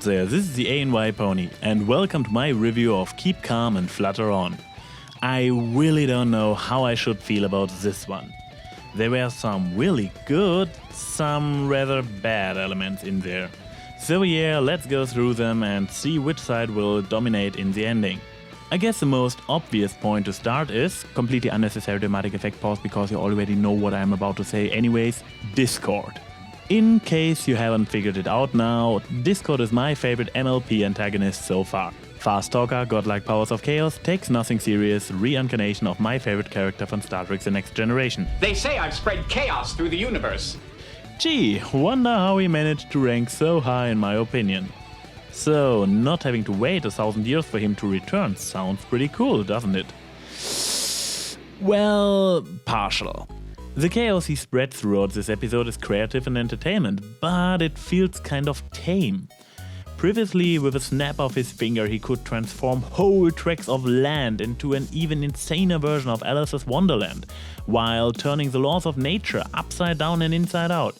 out there, this is the TheAnYPony, and welcome to my review of Keep Calm and Flutter On. I really don't know how I should feel about this one. There were some really good, some rather bad elements in there. So yeah, let's go through them and see which side will dominate in the ending. I guess the most obvious point to start is, completely unnecessary dramatic effect pause because you already know what I'm about to say anyways, Discrod. In case you haven't figured it out now, Discrod is my favorite MLP antagonist so far. Fast talker, godlike powers of chaos, takes nothing serious, reincarnation of my favorite character from Star Trek The Next Generation. They say I've spread chaos through the universe. Gee, wonder how he managed to rank so high in my opinion. So, not having to wait 1,000 years for him to return sounds pretty cool, doesn't it? Well, partial. The chaos he spread throughout this episode is creative and entertainment, but it feels kind of tame. Previously, with a snap of his finger, he could transform whole tracts of land into an even insaner version of Alice's Wonderland, while turning the laws of nature upside down and inside out.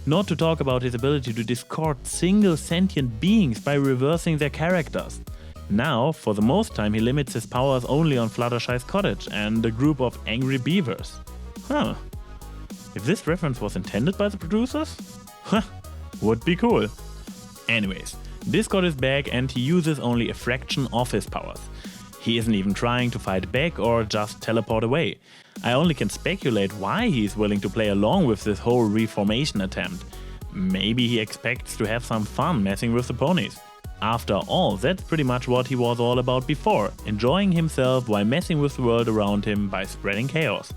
Not to talk about his ability to discord single sentient beings by reversing their characters. Now, for the most time, he limits his powers only on Fluttershy's cottage and a group of angry beavers. Huh. If this reference was intended by the producers? Huh, would be cool. Anyways, Discrod is back and he uses only a fraction of his powers. He isn't even trying to fight back or just teleport away. I only can speculate why he's willing to play along with this whole Reformation attempt. Maybe he expects to have some fun messing with the ponies. After all, that's pretty much what he was all about before, enjoying himself while messing with the world around him by spreading chaos.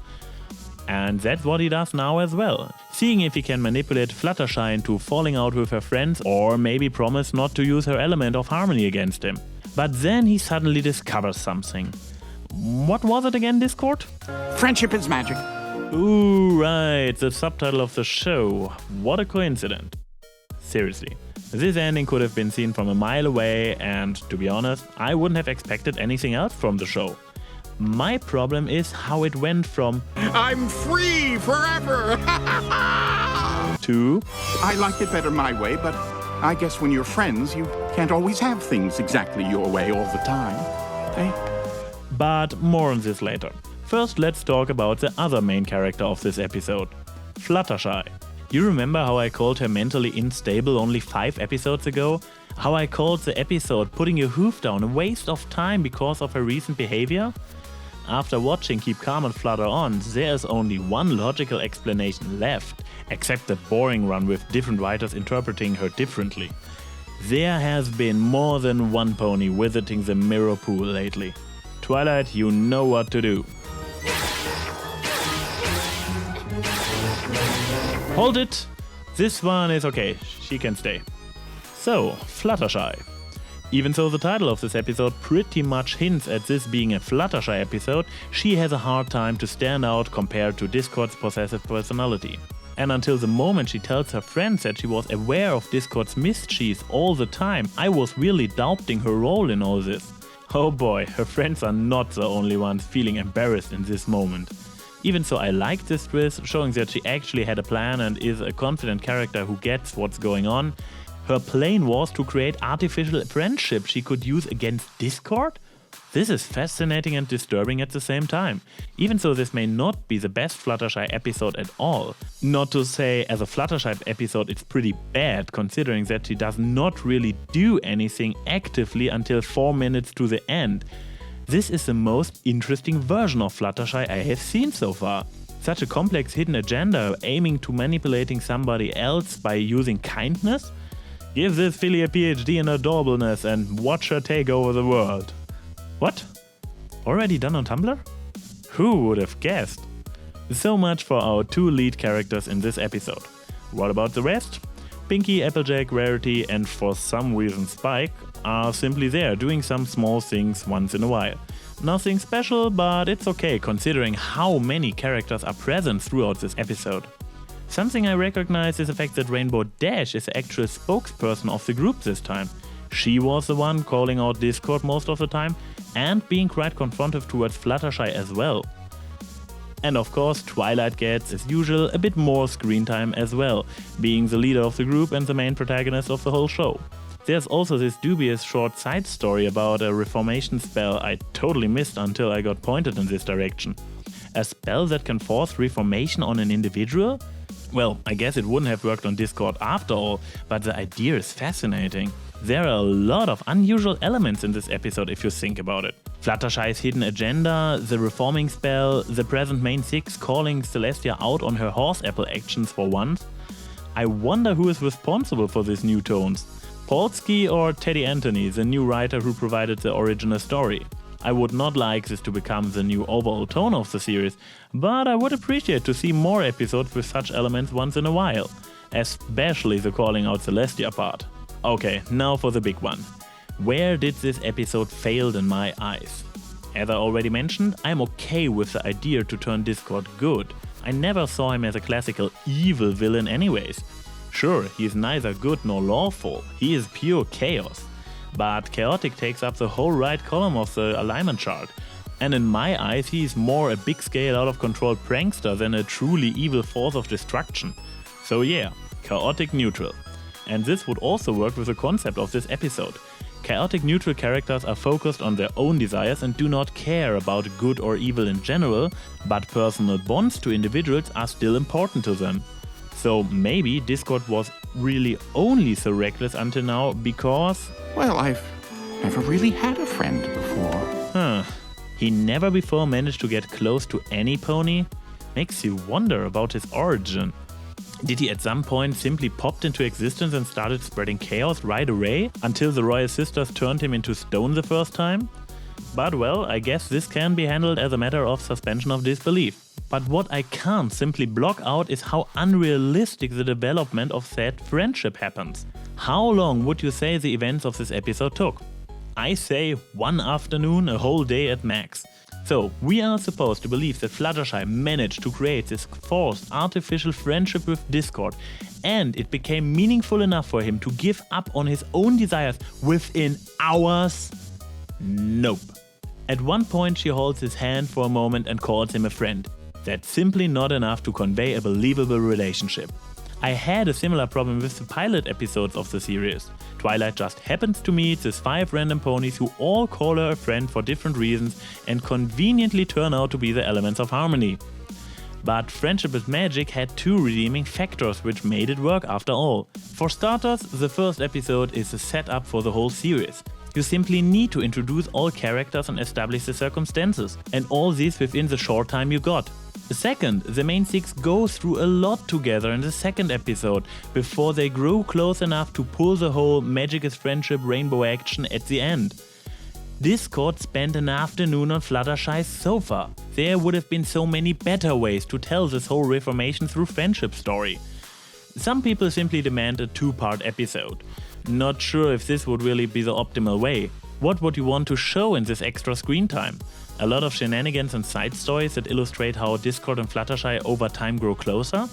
And that's what he does now as well, seeing if he can manipulate Fluttershy into falling out with her friends or maybe promise not to use her element of harmony against him. But then he suddenly discovers something. What was it again, Discord? Friendship is magic. Ooh, right, the subtitle of the show. What a coincidence. Seriously, this ending could have been seen from a mile away and, to be honest, I wouldn't have expected anything else from the show. My problem is how it went from I'm free forever! to I like it better my way, but I guess when you're friends, you can't always have things exactly your way all the time. Eh? But more on this later. First, let's talk about the other main character of this episode, Fluttershy. You remember how I called her mentally unstable only 5 episodes ago? How I called the episode Putting Your Hoof Down a waste of time because of her recent behavior? After watching Keep Calm and Flutter On, there's only one logical explanation left, except the boring run with different writers interpreting her differently. There has been more than one pony visiting the mirror pool lately. Twilight, you know what to do. Hold it! This one is okay, she can stay. So, Fluttershy. Even though the title of this episode pretty much hints at this being a Fluttershy episode, she has a hard time to stand out compared to Discord's possessive personality. And until the moment she tells her friends that she was aware of Discord's mischief all the time, I was really doubting her role in all this. Oh boy, her friends are not the only ones feeling embarrassed in this moment. Even so, I like this twist, showing that she actually had a plan and is a confident character who gets what's going on. Her plan was to create artificial friendship she could use against Discord? This is fascinating and disturbing at the same time. Even though this may not be the best Fluttershy episode at all. Not to say as a Fluttershy episode it's pretty bad, considering that she does not really do anything actively until 4 minutes to the end. This is the most interesting version of Fluttershy I have seen so far. Such a complex hidden agenda aiming to manipulating somebody else by using kindness? Give this filly a PhD in adorableness and watch her take over the world. What? Already done on Tumblr? Who would have guessed? So much for our 2 lead characters in this episode. What about the rest? Pinky, Applejack, Rarity and for some reason Spike are simply there doing some small things once in a while. Nothing special, but it's okay considering how many characters are present throughout this episode. Something I recognize is the fact that Rainbow Dash is the actual spokesperson of the group this time. She was the one calling out Discord most of the time and being quite confrontive towards Fluttershy as well. And of course, Twilight gets, as usual, a bit more screen time as well, being the leader of the group and the main protagonist of the whole show. There's also this dubious short side story about a Reformation spell I totally missed until I got pointed in this direction. A spell that can force Reformation on an individual? Well, I guess it wouldn't have worked on Discrod after all, but the idea is fascinating. There are a lot of unusual elements in this episode if you think about it. Fluttershy's hidden agenda, the reforming spell, the present main 6 calling Celestia out on her horse apple actions for once. I wonder who is responsible for these new tones. Polsky or TheAnYPony, the new writer who provided the original story. I would not like this to become the new overall tone of the series, but I would appreciate to see more episodes with such elements once in a while, especially the calling out Celestia part. Okay, now for the big one. Where did this episode fail in my eyes? As I already mentioned, I'm okay with the idea to turn Discrod good. I never saw him as a classical evil villain anyways. Sure, he is neither good nor lawful, he is pure chaos. But chaotic takes up the whole right column of the alignment chart. And in my eyes he is more a big scale out of control prankster than a truly evil force of destruction. So yeah, chaotic neutral. And this would also work with the concept of this episode. Chaotic neutral characters are focused on their own desires and do not care about good or evil in general, but personal bonds to individuals are still important to them. So maybe Discrod was really only so reckless until now because... Well, I've never really had a friend before. He never before managed to get close to any pony? Makes you wonder about his origin. Did he at some point simply popped into existence and started spreading chaos right away, until the Royal Sisters turned him into stone the first time? But well, I guess this can be handled as a matter of suspension of disbelief. But what I can't simply block out is how unrealistic the development of said friendship happens. How long would you say the events of this episode took? I say one afternoon, a whole day at max. So, we are supposed to believe that Fluttershy managed to create this forced artificial friendship with Discrod, and it became meaningful enough for him to give up on his own desires within hours? Nope. At one point she holds his hand for a moment and calls him a friend. That's simply not enough to convey a believable relationship. I had a similar problem with the pilot episodes of the series. Twilight just happens to meet these 5 random ponies who all call her a friend for different reasons and conveniently turn out to be the elements of harmony. But Friendship is Magic had 2 redeeming factors which made it work after all. For starters, the first episode is a setup for the whole series. You simply need to introduce all characters and establish the circumstances, and all this within the short time you got. Second, the main 6 go through a lot together in the second episode before they grow close enough to pull the whole Magic is Friendship rainbow action at the end. Discrod spent an afternoon on Fluttershy's sofa. There would have been so many better ways to tell this whole Reformation through friendship story. Some people simply demand a 2-part episode. Not sure if this would really be the optimal way. What would you want to show in this extra screen time? A lot of shenanigans and side stories that illustrate how Discrod and Fluttershy over time grow closer?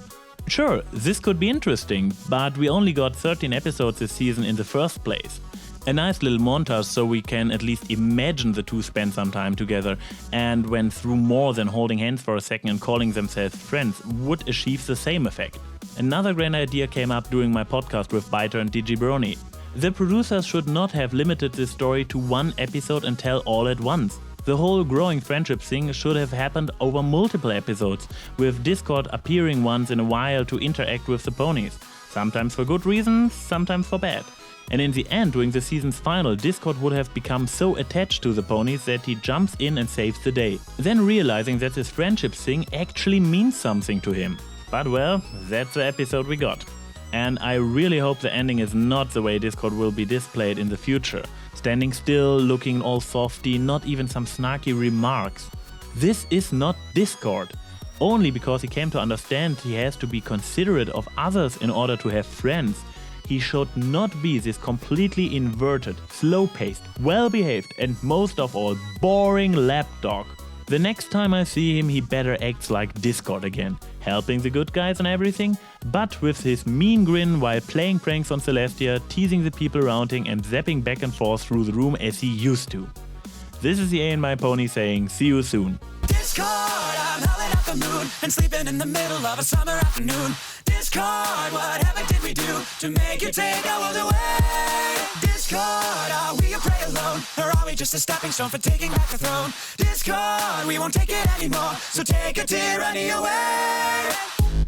Sure, this could be interesting, but we only got 13 episodes this season in the first place. A nice little montage so we can at least imagine the two spend some time together and went through more than holding hands for a second and calling themselves friends would achieve the same effect. Another grand idea came up during my podcast with Biter and DigiBrony. The producers should not have limited this story to one episode and tell all at once. The whole growing friendship thing should have happened over multiple episodes, with Discrod appearing once in a while to interact with the ponies. Sometimes for good reasons, sometimes for bad. And in the end, during the season's final, Discrod would have become so attached to the ponies that he jumps in and saves the day. Then realizing that this friendship thing actually means something to him. But well, that's the episode we got. And I really hope the ending is not the way Discrod will be displayed in the future. Standing still, looking all softy, not even some snarky remarks. This is not Discrod. Only because he came to understand he has to be considerate of others in order to have friends. He should not be this completely inverted, slow-paced, well-behaved and most of all boring lapdog. The next time I see him he better acts like Discrod again, helping the good guys and everything, but with his mean grin while playing pranks on Celestia, teasing the people around him and zapping back and forth through the room as he used to. This is TheAnYPony saying see you soon. Discrod, I'm howling at the moon and sleeping in the middle of a summer afternoon. Discard, whatever did we do to make you take our world away? Discard, are we a prey alone? Or are we just a stepping stone for taking back the throne? Discard, we won't take it anymore, so take a tyranny away.